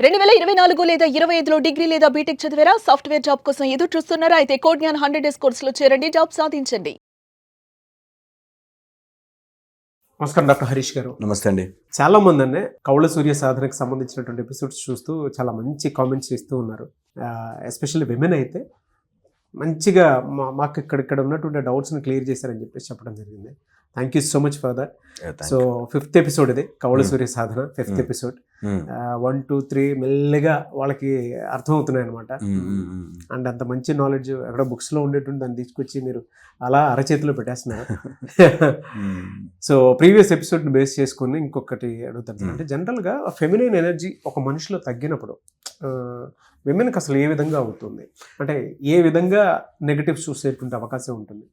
2024 లేదా 25లో డిగ్రీ లేదా బీటెక్ చదివారా? సాఫ్ట్‌వేర్ జాబ్ కోసం ఎదురు చూస్తున్నారా? అయితే కోడ్ జ్ఞాన్ 100 డేస్ కోర్సులో చేరండి. జాబ్ సాధించండి. నమస్కారం డాక్టర్ హరీష్ గారు. నమస్తే అండి. చాలా మంది అండి కౌల సూర్య సాధనకు సంబంధించినటువంటి ఎపిసోడ్స్ చూస్తూ చాలా మంచి కామెంట్స్ ఇస్తూ ఉన్నారు. ఎస్పెషల్లీ విమెన్ అయితే మంచిగా మాకు ఇక్కడ ఉన్నటువంటి డౌట్స్ని క్లియర్ చేశారని చెప్పేసి చెప్పడం జరిగింది. Thank you so much for that. So 5th episode ఇది కౌల సూర్య సాధన 5th ఎపిసోడ్. 1, 2, 3 మెల్లగా వాళ్ళకి అర్థమవుతున్నాయి అనమాట. అండ్ అంత మంచి నాలెడ్జ్ ఎక్కడ బుక్స్లో ఉండేటువంటి దాన్ని తీసుకొచ్చి మీరు అలా అరచేతిలో పెట్టేస్తున్నారు. సో ప్రీవియస్ ఎపిసోడ్ని బేస్ చేసుకుని ఇంకొకటి అడుగుతాను. అంటే జనరల్గా ఫెమినైన్ ఎనర్జీ ఒక మనిషిలో తగ్గినప్పుడు విమెన్కి అసలు ఏ విధంగా అవుతుంది, అంటే ఏ విధంగా నెగటివ్స్ చూసేటువంటి అవకాశం ఉంటుంది?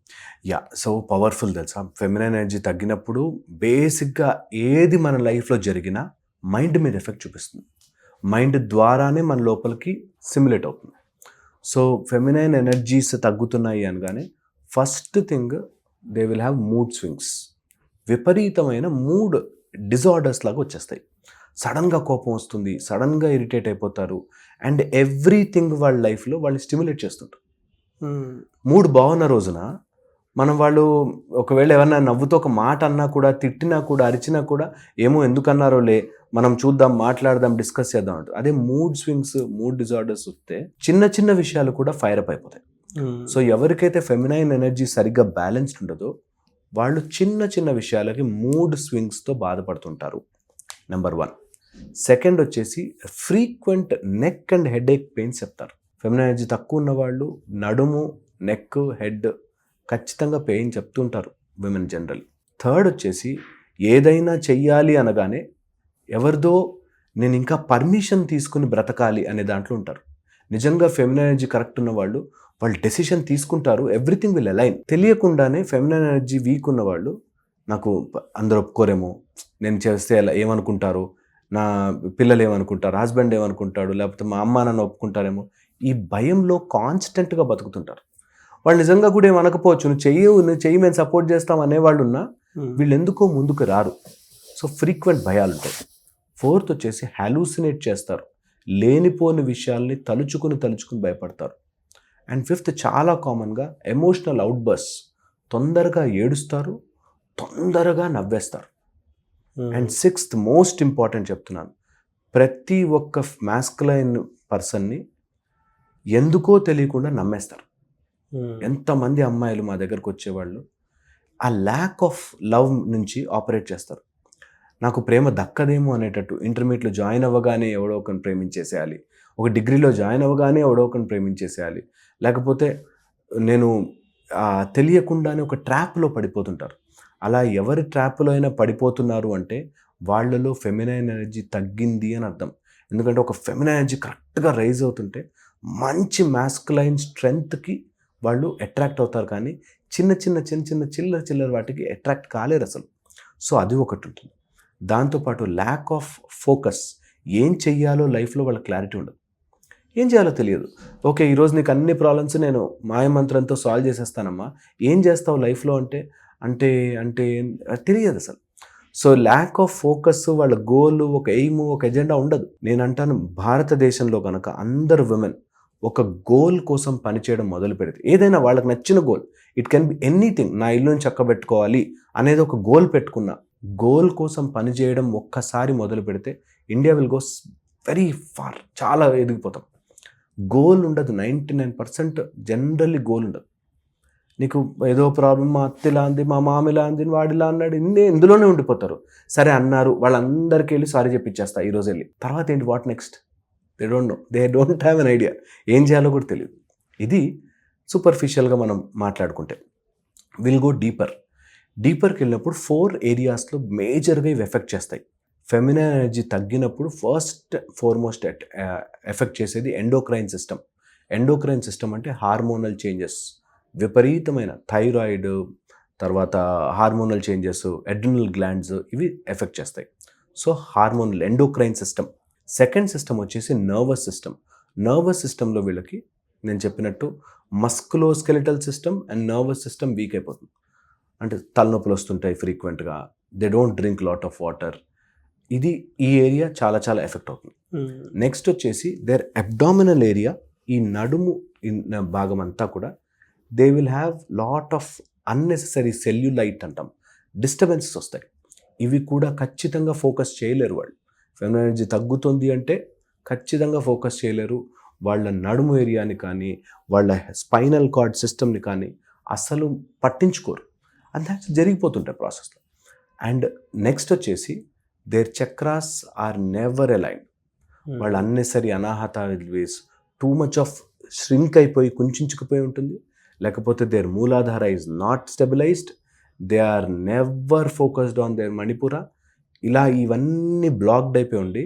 సో పవర్ఫుల్ తెలుసా. ఫెమినైన్ ఎనర్జీ తగ్గినప్పుడు బేసిక్గా ఏది మన లైఫ్లో జరిగినా మైండ్ మీద ఎఫెక్ట్ చూపిస్తుంది. మైండ్ ద్వారానే మన లోపలికి సిమ్యులేట్ అవుతుంది. సో ఫెమినైన్ ఎనర్జీస్ తగ్గుతున్నాయి అనగానే first thing they will have mood swings. విపరీతమైన మూడ్ డిజార్డర్స్ లాగా వచ్చేస్తాయి. సడన్గా కోపం వస్తుంది, సడన్గా ఇరిటేట్ అయిపోతారు, అండ్ ఎవ్రీథింగ్ వాళ్ళ లైఫ్లో వాళ్ళు స్టిమ్యులేట్ చేస్తుంటారు. మూడ్ బాగున్న రోజున వాళ్ళు ఒకవేళ ఏమన్నా నవ్వుతో ఒక మాట అన్నా కూడా, తిట్టినా కూడా, అరిచినా కూడా ఏమో ఎందుకన్నారో మనం చూద్దాం, మాట్లాడదాం, డిస్కస్ చేద్దాం అంటారు. అదే మూడ్ స్వింగ్స్, మూడ్ డిజార్డర్స్ వస్తే చిన్న చిన్న విషయాలు కూడా ఫైర్ అప్ అయిపోతాయి. సో ఎవరికైతే ఫెమినైన్ ఎనర్జీ సరిగ్గా బ్యాలెన్స్డ్ ఉండదో వాళ్ళు చిన్న చిన్న విషయాలకి మూడ్ స్వింగ్స్తో బాధపడుతుంటారు. నెంబర్ 1. సెకండ్ వచ్చేసి frequent neck and head ache pains చెప్తారు. ఫెమినైన్ ఎనర్జీ తక్కువ ఉన్న వాళ్ళు నడుము, నెక్, హెడ్ ఖచ్చితంగా పెయిన్ చెప్తుంటారు విమెన్ జనరల్. థర్డ్ వచ్చేసి ఏదైనా చెయ్యాలి అనగానే ఎవరిదో నేను ఇంకా పర్మిషన్ తీసుకుని బ్రతకాలి అనే దాంట్లో ఉంటారు. నిజంగా ఫెమినైన్ ఎనర్జీ కరెక్ట్ ఉన్న వాళ్ళు డెసిషన్ తీసుకుంటారు, ఎవ్రీథింగ్ విల్ అలైన్. తెలియకుండానే ఫెమినైన్ ఎనర్జీ వీక్ ఉన్న వాళ్ళు నాకు అందరూ ఒప్పుకోరేమో, నేను చేస్తే ఎలా ఏమనుకుంటారు, నా పిల్లలు ఏమనుకుంటారు, హస్బెండ్ ఏమనుకుంటాడు, లేకపోతే మా అమ్మ నన్ను ఒప్పుకుంటారేమో, ఈ భయంలో కాన్స్టెంట్గా బతుకుతుంటారు. వాళ్ళు నిజంగా కూడా ఏమనకపోవచ్చు, నువ్వు చెయ్యి మేము సపోర్ట్ చేస్తాం అనేవాళ్ళు ఉన్నా వీళ్ళు ఎందుకో ముందుకు రారు. సో ఫ్రీక్వెంట్ భయాలు ఉంటాయి. ఫోర్త్ వచ్చేసి హాలూసినేట్ చేస్తారు, లేనిపోని విషయాల్ని తలుచుకుని భయపడతారు. అండ్ ఫిఫ్త్ చాలా కామన్గా ఎమోషనల్ అవుట్బర్స్, తొందరగా ఏడుస్తారు, తొందరగా నవ్వేస్తారు. అండ్ సిక్స్త్ మోస్ట్ ఇంపార్టెంట్ చెప్తున్నాను, ప్రతి ఒక్క మాస్కులైన్ పర్సన్ని ఎందుకో తెలియకుండా నమ్మేస్తారు. ఎంతమంది అమ్మాయిలు మా దగ్గరకు వచ్చేవాళ్ళు ఆ ల్యాక్ ఆఫ్ లవ్ నుంచి ఆపరేట్ చేస్తారు. నాకు ప్రేమ దక్కదేమో అనేటట్టు ఇంటర్మీడియట్లో జాయిన్ అవ్వగానే ఎవడో ఒకరిని ప్రేమించేసేయాలి, ఒక డిగ్రీలో జాయిన్ అవ్వగానే ఎవడో ఒకరిని ప్రేమించేసేయాలి, లేకపోతే నేను తెలియకుండానే ఒక ట్రాప్లో పడిపోతుంటారు. అలా ఎవరి ట్రాప్లో అయినా పడిపోతున్నారు అంటే వాళ్ళలో ఫెమినైన్ ఎనర్జీ తగ్గింది అని అర్థం. ఎందుకంటే ఒక ఫెమినైన్ ఎనర్జీ కరెక్ట్గా రైజ్ అవుతుంటే మంచి మాస్కులైన్ స్ట్రెంగ్త్కి వాళ్ళు అట్రాక్ట్ అవుతారు, కానీ చిల్లర వాటికి అట్రాక్ట్ కాలేరు అసలు. సో అది ఒకటి ఉంటుంది. దాంతోపాటు ల్యాక్ ఆఫ్ ఫోకస్, ఏం చెయ్యాలో లైఫ్లో వాళ్ళ క్లారిటీ ఉండదు, ఏం చేయాలో తెలియదు. ఓకే, ఈరోజు నీకు అన్ని ప్రాబ్లమ్స్ నేను మాయమంత్రంతో సాల్వ్ చేసేస్తానమ్మా, ఏం చేస్తావు లైఫ్లో అంటే అంటే అంటే తెలియదు అసలు. సో ల్యాక్ ఆఫ్ ఫోకస్, వాళ్ళ గోల్, ఒక ఎయిమ్, ఒక ఎజెండా ఉండదు. నేను అంటాను, భారతదేశంలో కనుక అందరు విమెన్ ఒక గోల్ కోసం పనిచేయడం మొదలు పెడితే, ఏదైనా వాళ్ళకి నచ్చిన goal, it can be anything, నా ఇల్లుని చక్కబెట్టుకోవాలి అనేది ఒక గోల్ పెట్టుకున్న, గోల్ కోసం పనిచేయడం ఒక్కసారి మొదలు పెడితే India will go very far, చాలా ఎదిగిపోతాం. గోల్ ఉండదు, 99% జనరల్లీ గోల్ ఉండదు. నీకు ఏదో ప్రాబ్లం, మా అత్తిలా అంది, మా మామిలా అంది, వాడిలా అన్నాడు, ఇందులోనే ఉండిపోతారు. సరే అన్నారు, వాళ్ళందరికీ వెళ్ళి సారీ చెప్పించేస్తా ఈరోజు వెళ్ళి. తర్వాత ఏంటి, what next? They don't know, they don't have an idea, ఏం చేయాలో కూడా తెలియదు. ఇది సూపర్ఫిషియల్గా మనం మాట్లాడుకుంటే. విల్ గో డీపర్కి వెళ్ళినప్పుడు 4 ఏరియాస్లో మేజర్గా ఇవి ఎఫెక్ట్ చేస్తాయి. ఫెమినైన్ ఎనర్జీ తగ్గినప్పుడు ఫార్మోస్ట్ ఎఫెక్ట్ చేసేది ఎండోక్రైన్ సిస్టమ్. ఎండోక్రైన్ సిస్టమ్ అంటే హార్మోనల్ చేంజెస్, విపరీతమైన థైరాయిడ్, తర్వాత హార్మోనల్ చేంజెస్, అడ్రినల్ గ్లాండ్స్, ఇవి ఎఫెక్ట్ చేస్తాయి. So hormonal endocrine system. Second system వచ్చేసి నర్వస్ సిస్టంలో వీళ్ళకి నేను చెప్పినట్టు musculoskeletal system and nervous system week అయిపోతుంది. అంటే తలనొప్పులు వస్తుంటాయి ఫ్రీక్వెంట్గా, they don't drink lot of water. ఈ ఏరియా చాలా చాలా ఎఫెక్ట్ అవుతుంది. నెక్స్ట్ వచ్చేసి దేర్ అబ్డామినల్ ఏరియా, ఈ నడుము భాగం అంతా కూడా they will have lot of unnecessary cellulite అంటాం, డిస్టర్బెన్సెస్ వస్తాయి. ఇవి కూడా ఖచ్చితంగా ఫోకస్ చేయలేరు వాళ్ళు. ఫెమినైన్ ఎనర్జీ తగ్గుతుంది అంటే ఖచ్చితంగా ఫోకస్ చేయలేరు. వాళ్ళ నడుము ఏరియాని కానీ వాళ్ళ స్పైనల్ కార్డ్ సిస్టమ్ని కానీ అసలు పట్టించుకోరు. అంతా జరిగిపోతుంటాయి ప్రాసెస్లో. అండ్ నెక్స్ట్ వచ్చేసి their chakras are never align. వాళ్ళు unnecessary Anahata was too much of shrink అయిపోయి కుంచుకుపోయి ఉంటుంది. లేకపోతే their Muladhara is not stabilized, they are never focused on their Manipura. ఇలా ఇవన్నీ బ్లాక్డ్ అయిపోయి ఉండి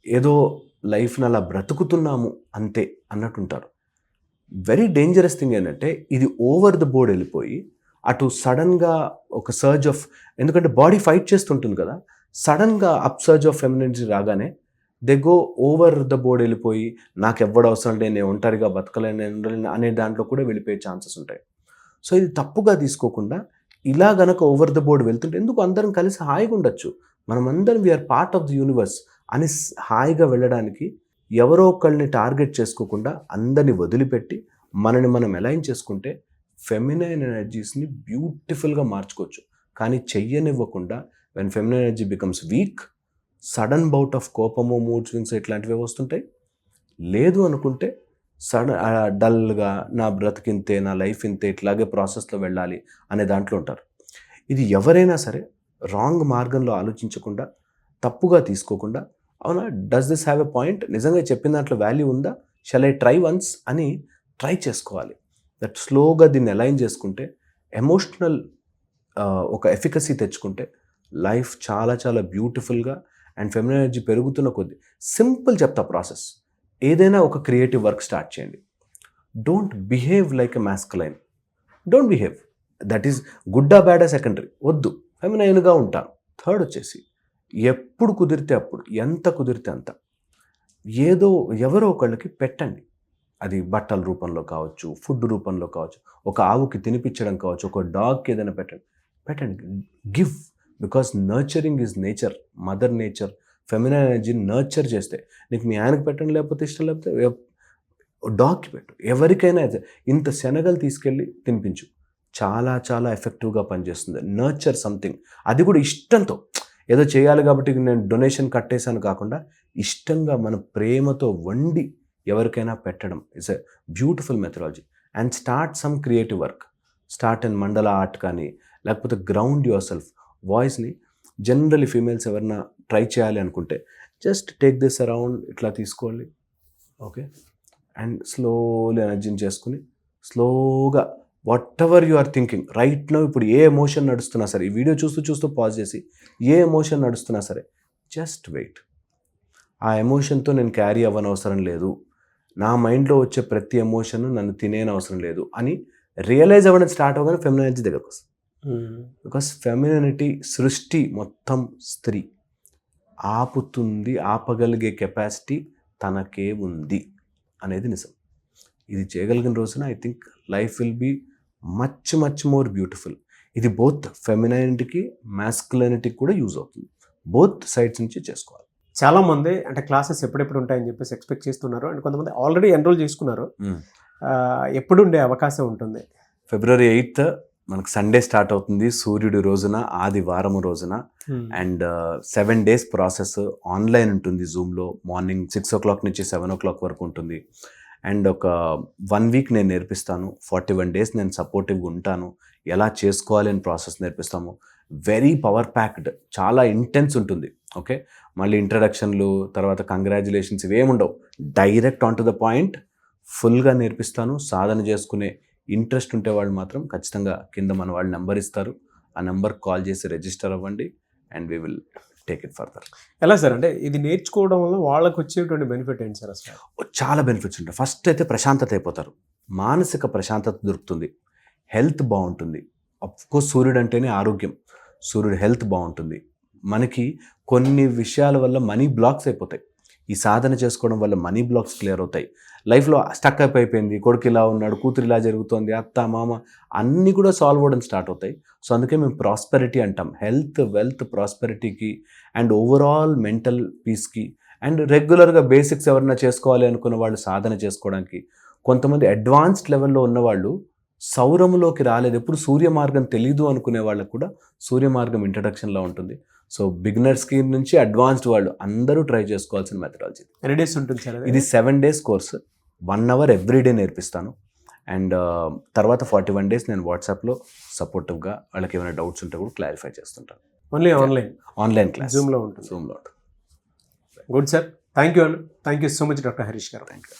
ఏదో లైఫ్ని అలా బ్రతుకుతున్నాము అంతే అన్నట్టుంటారు. వెరీ డేంజరస్ థింగ్ ఏంటంటే ఇది ఓవర్ ద బోర్డ్ వెళ్ళిపోయి అటు సడన్గా ఒక సర్జ్ ఆఫ్, ఎందుకంటే బాడీ ఫైట్ చేస్తుంటుంది కదా, సడన్గా అప్ సర్జ్ ఆఫ్ ఫెమినిటీ రాగానే they go over the board వెళ్ళిపోయి నాకు ఎవ్వడు అవసరం లేదు, నేను ఒంటరిగా బతకలేను అనే దాంట్లో కూడా వెళ్ళిపోయే ఛాన్సెస్ ఉంటాయి. సో ఇది తప్పుగా తీసుకోకుండా ఇలా గనక ఓవర్ ద బోర్డ్ వెళ్తుంటే ఎందుకు అందరం కలిసి హాయిగా ఉండొచ్చు, మనమందరం we are part of the universe అని హాయిగా వెళ్ళడానికి ఎవరో ఒకళ్ళని టార్గెట్ చేసుకోకుండా అందరిని వదిలిపెట్టి మనని మనం అలైన్ చేసుకుంటే ఫెమినైన్ ఎనర్జీస్ని బ్యూటిఫుల్గా మార్చుకోవచ్చు. కానీ చెయ్యనివ్వకుండా when feminine energy becomes weak, sudden bout of కోపము, మూడ్ స్వింగ్స్ ఇట్లాంటివి వస్తుంటాయి. లేదు అనుకుంటే డల్గా నా బ్రతికింతే, నా లైఫ్ ఇంతే, ఇట్లాగే ప్రాసెస్లో వెళ్ళాలి అనే దాంట్లో ఉంటారు. ఇది ఎవరైనా సరే రాంగ్ మార్గంలో ఆలోచించకుండా, తప్పుగా తీసుకోకుండా, అవునా does this have a point, నిజంగా చెప్పిన దాంట్లో వాల్యూ ఉందా, షల్ ఐ ట్రై వన్స్ అని ట్రై చేసుకోవాలి. దట్ స్లోగా దీన్ని అలైన్ చేసుకుంటే, ఎమోషనల్ ఒక ఎఫికసీ తెచ్చుకుంటే లైఫ్ చాలా చాలా బ్యూటిఫుల్గా అండ్ ఫెమినైన్ ఎనర్జీ పెరుగుతున్న కొద్దీ సింపుల్ చెప్తా ప్రాసెస్. ఏదైనా ఒక క్రియేటివ్ వర్క్ స్టార్ట్ చేయండి. Don't behave like a masculine, don't behave, that is good ఆ బ్యాడ్ ఆ సెకండరీ, వద్దు, ఫెమినైన్గా ఉంటాను. థర్డ్ వచ్చేసి ఎప్పుడు కుదిరితే అప్పుడు, ఎంత కుదిరితే అంత ఏదో ఎవరో ఒకళ్ళకి పెట్టండి. అది బట్టల రూపంలో కావచ్చు, ఫుడ్ రూపంలో కావచ్చు, ఒక ఆవుకి తినిపించడం కావచ్చు, ఒక డాగ్కి ఏదైనా పెట్టండి. Give, because nurturing is nature, mother nature. Feminine ఎనర్జీని నర్చర్ చేస్తే నీకు మీ ఆయనకు పెట్టండి, లేకపోతే ఇష్టం లేకపోతే డాగ్కి పెట్టు, ఎవరికైనా ఇంత శనగలు తీసుకెళ్ళి తినిపించు, చాలా చాలా ఎఫెక్టివ్గా పనిచేస్తుంది. నర్చర్ సంథింగ్, అది కూడా ఇష్టంతో, ఏదో చేయాలి కాబట్టి నేను డొనేషన్ కట్టేశాను కాకుండా ఇష్టంగా మన ప్రేమతో వండి ఎవరికైనా పెట్టడం it's a beautiful methodology. And start some creative work, start in mandala art కానీ, లేకపోతే గ్రౌండ్ యువర్ సెల్ఫ్. వాయిస్ని జనరలీ ఫీమేల్స్ ఎవరన్నా ట్రై చేయాలి అనుకుంటే జస్ట్ టేక్ దిస్ అరౌండ్, ఇట్లా తీసుకోవాలి, ఓకే, అండ్ స్లోలీ ఎనర్జీని చేసుకుని స్లోగా whatever you are thinking right now, ఇప్పుడు ఏ ఎమోషన్ నడుస్తున్నా సరే, ఈ వీడియో చూస్తూ చూస్తూ పాజ్ చేసి ఏ ఎమోషన్ నడుస్తున్నా సరే జస్ట్ వెయిట్. ఆ ఎమోషన్తో నేను క్యారీ అవ్వనవసరం లేదు, నా మైండ్లో వచ్చే ప్రతి ఎమోషన్ నన్ను తినేనవసరం లేదు అని రియలైజ్ అవ్వడం స్టార్ట్ అవ్వగానే ఫెమినైన్ ఎనర్జీ దగ్గరకు వస్తుంది. బికాస్ ఫెమినినిటీ సృష్టి మొత్తం స్త్రీ, ఆపుతుంది, ఆపగలిగే కెపాసిటీ తనకే ఉంది అనేది నిజం. ఇది చేయగలిగిన రోజున I think life will be much much more beautiful. ఇది బోత్ ఫెమినైనిటీకి మాస్కులైనిటీకి కూడా యూజ్ అవుతుంది, బోత్ సైడ్స్ నుంచి చేసుకోవాలి. చాలామంది అంటే క్లాసెస్ ఎప్పుడెప్పుడు ఉంటాయని చెప్పేసి ఎక్స్పెక్ట్ చేస్తున్నారు, అండ్ కొంతమంది ఆల్రెడీ ఎన్రోల్ చేసుకున్నారు. ఎప్పుడు ఉండే అవకాశం ఉంటుంది? February 8th మనకు సండే స్టార్ట్ అవుతుంది, సూర్యుడి రోజున, ఆదివారం రోజున. అండ్ 7 days ప్రాసెస్ ఆన్లైన్ ఉంటుంది, జూమ్లో మార్నింగ్ 6 o'clock నుంచి 7 o'clock వరకు ఉంటుంది. అండ్ ఒక 1 week నేను నేర్పిస్తాను, 41 days నేను సపోర్టివ్గా ఉంటాను, ఎలా చేసుకోవాలి అని ప్రాసెస్ నేర్పిస్తాము. వెరీ పవర్ ప్యాక్డ్, చాలా ఇంటెన్స్ ఉంటుంది. ఓకే, మళ్ళీ ఇంట్రడక్షన్లు, తర్వాత కంగ్రాచులేషన్స్ ఇవేముండవు, direct on to the point ఫుల్గా నేర్పిస్తాను. సాధన చేసుకునే ఇంట్రెస్ట్ ఉంటే వాళ్ళు మాత్రం ఖచ్చితంగా కింద మన వాళ్ళు నెంబర్ ఇస్తారు, ఆ నెంబర్ కాల్ చేసి రిజిస్టర్ అవ్వండి and we will take it further. ఎలా సార్, అంటే ఇది నేర్చుకోవడం వల్ల వాళ్ళకు వచ్చేటువంటి బెనిఫిట్ ఏంటి సార్? అసలు చాలా బెనిఫిట్స్ ఉంటాయి. ఫస్ట్ అయితే ప్రశాంతత అయిపోతారు, మానసిక ప్రశాంతత దొరుకుతుంది, హెల్త్ బాగుంటుంది. అఫ్కోర్స్ సూర్యుడు అంటేనే ఆరోగ్యం, సూర్యుడు హెల్త్ బాగుంటుంది. మనకి కొన్ని విషయాల వల్ల మనీ బ్లాక్స్ అయిపోతాయి, ఈ సాధన చేసుకోవడం వల్ల మనీ బ్లాక్స్ క్లియర్ అవుతాయి. లైఫ్లో స్టక్ అప్ అయిపోయింది, కొడుకు ఇలా ఉన్నాడు, కూతురు ఇలా జరుగుతోంది, అత్త మామ అన్నీ కూడా సాల్వ్ అవ్వడం స్టార్ట్ అవుతాయి. సో అందుకే మేము ప్రాస్పెరిటీ అంటాం, హెల్త్ వెల్త్ ప్రాస్పెరిటీకి అండ్ ఓవరాల్ మెంటల్ పీస్కి అండ్ రెగ్యులర్గా బేసిక్స్ ఎవరైనా చేసుకోవాలి అనుకున్న వాళ్ళు సాధన చేసుకోవడానికి, కొంతమంది అడ్వాన్స్డ్ లెవెల్లో ఉన్నవాళ్ళు సౌరములోకి రాలేదు, ఎప్పుడు సూర్య మార్గం తెలీదు అనుకునే వాళ్ళకు కూడా సూర్య మార్గం ఇంట్రడక్షన్లో ఉంటుంది. సో బిగినర్స్కి నుంచి అడ్వాన్స్డ్ వాళ్ళు అందరూ ట్రై చేసుకోవాల్సిన మెథడాలజీ. ఎన్ని డేస్ ఉంటుంది సార్ ఇది 7 days కోర్స్, 1 hour ఎవ్రీడే నేర్పిస్తాను. అండ్ తర్వాత 41 days నేను వాట్సాప్లో సపోర్టివ్గా వాళ్ళకి ఏమైనా డౌట్స్ ఉంటే కూడా క్లారిఫై చేస్తుంటాను. ఓన్లీ ఆన్లైన్ క్లాస్ జూమ్లో ఉంటుంది. జూమ్లో ఉంటుంది. Good sir, thank you so much doctor Harish గారు. Thank you.